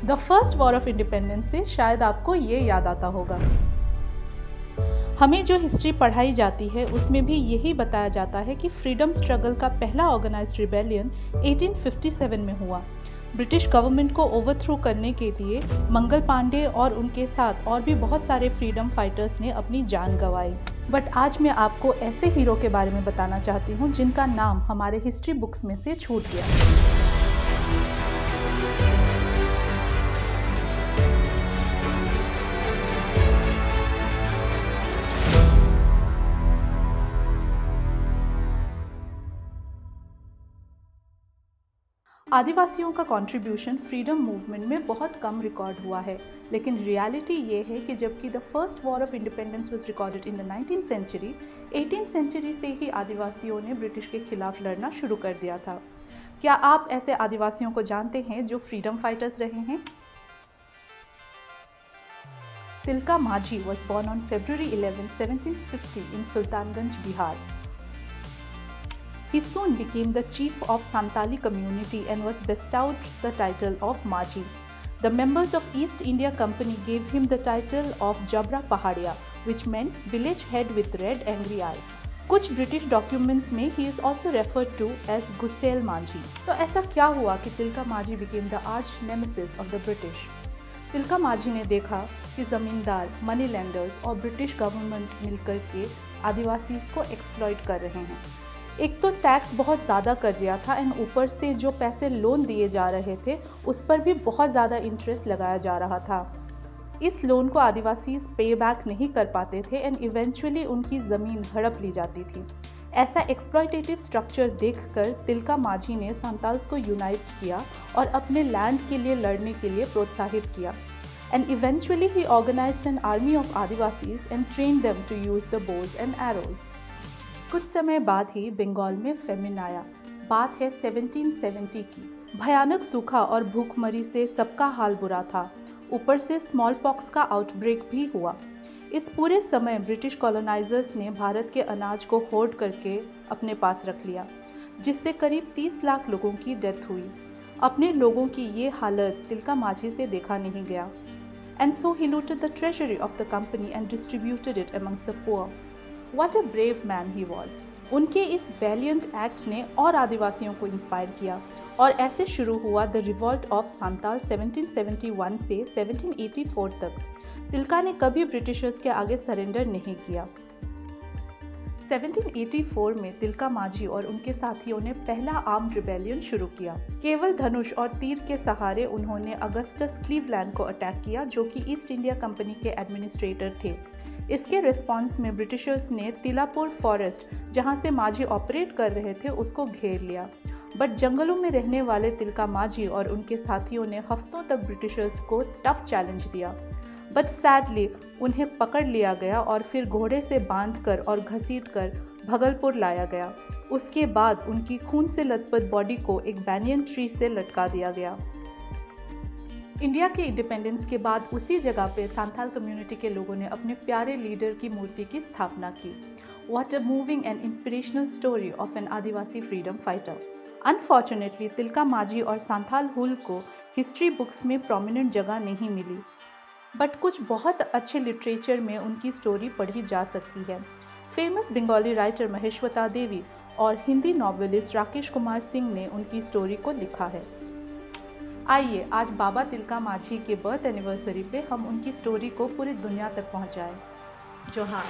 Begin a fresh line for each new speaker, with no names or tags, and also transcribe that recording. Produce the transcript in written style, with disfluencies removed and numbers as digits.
The first war of independence से शायद आपको ये याद आता होगा। हमें जो हिस्ट्री पढ़ाई जाती है उसमें भी यही बताया जाता है कि फ्रीडम स्ट्रगल का पहला ऑर्गेनाइज्ड रिबेलियन 1857 में हुआ। ब्रिटिश गवर्नमेंट को ओवरथ्रो करने के लिए मंगल पांडे और उनके साथ और भी बहुत सारे फ्रीडम फाइटर्स ने अपनी जान गंवाई। बट आज मैं आपको ऐसे हीरो के बारे में बताना चाहती हूँ जिनका नाम हमारे हिस्ट्री बुक्स में से छूट गया। आदिवासियों का कंट्रीब्यूशन फ्रीडम मूवमेंट में बहुत कम रिकॉर्ड हुआ है, लेकिन रियलिटी ये है कि जबकि the first war of independence was recorded in the 19th century, 18th century से ही आदिवासियों ने ब्रिटिश के खिलाफ लड़ना शुरू कर दिया था। क्या आप ऐसे आदिवासियों को जानते हैं जो फ्रीडम फाइटर्स रहे हैं? तिलका माझी was born on February 11, 1750 in Sultanganj, Bihar. He soon became the chief of Santali community and was bestowed the title of Maji. The members of East India Company gave him the title of Jabra Pahadia, which meant village head with red angry eye. कुछ British documents में he is also referred to as Gusel Manji. तो ऐसा क्या हुआ कि तिलका माझी became the arch nemesis of the British? Tilka माझी ने देखा कि ज़मींदार, मनी लैंडर्स और ब्रिटिश गवर्नमेंट मिलकर के आदिवासी को एक्सप्लॉइट कर रहे हैं। एक तो टैक्स बहुत ज़्यादा कर दिया था एंड ऊपर से जो पैसे लोन दिए जा रहे थे उस पर भी बहुत ज़्यादा इंटरेस्ट लगाया जा रहा था। इस लोन को आदिवासी पे बैक नहीं कर पाते थे एंड इवेंचुअली उनकी ज़मीन हड़प ली जाती थी। ऐसा एक्सप्लॉयटेटिव स्ट्रक्चर देखकर तिलका माझी ने सांताल्स को यूनाइट किया और अपने लैंड के लिए लड़ने के लिए प्रोत्साहित किया। And eventually he organised an army of adivasis and train them to use the bows and arrows. कुछ समय बाद ही बंगाल में फेमिन आया। बात है 1770 की। भयानक सूखा और भूखमरी से सबका हाल बुरा था। ऊपर से स्मॉल पॉक्स का आउटब्रेक भी हुआ। इस पूरे समय ब्रिटिश कॉलोनाइजर्स ने भारत के अनाज को होर्ड करके अपने पास रख लिया, जिससे करीब 30 लाख लोगों की डेथ हुई। अपने लोगों की ये हालत तिलका माझी से देखा नहीं गया। And so he looted the treasury of the company and distributed it amongst the poor. What a brave man he was. उनके इस वैलियंट एक्ट ने और आदिवासियों को इंस्पायर किया और ऐसे शुरू हुआ द रिवॉल्ट ऑफ सांताल 1771 से 1784 तक। तिलका ने कभी ब्रिटिशर्स के आगे सरेंडर नहीं किया। 1784 में तिलका माझी और उनके साथियों ने पहला आर्म्ड रिबेलियन शुरू किया। केवल धनुष और तीर के सहारे उन्होंने अगस्टस क्लीवलैंड को अटैक किया, जो कि ईस्ट इंडिया कंपनी के एडमिनिस्ट्रेटर थे। इसके रिस्पांस में ब्रिटिशर्स ने तिलापुर फॉरेस्ट, जहां से माझी ऑपरेट कर रहे थे, उसको घेर लिया। बट जंगलों में रहने वाले तिलका माझी और उनके साथियों ने हफ्तों तक ब्रिटिशर्स को टफ चैलेंज दिया। बट सैडली उन्हें पकड़ लिया गया और फिर घोड़े से बांधकर और घसीटकर भगलपुर लाया गया। उसके बाद उनकी खून से लथपथ बॉडी को एक बैनियन ट्री से लटका दिया गया। इंडिया के इंडिपेंडेंस के बाद उसी जगह पे सांथाल कम्युनिटी के लोगों ने अपने प्यारे लीडर की मूर्ति की स्थापना की। What a moving and inspirational story of an adivasi freedom fighter. Unfortunately Tilka Majhi और सांथाल हुल को हिस्ट्री बुक्स में प्रोमिनेंट जगह नहीं मिली, बट कुछ बहुत अच्छे लिटरेचर में उनकी स्टोरी पढ़ी जा सकती है। फेमस बंगाली राइटर महेश्वता देवी और हिंदी नॉवेलिस्ट राकेश कुमार सिंह ने उनकी स्टोरी को लिखा है। आइए आज बाबा तिलका माझी के बर्थ एनिवर्सरी पे हम उनकी स्टोरी को पूरी दुनिया तक पहुंचाएं। जोहार।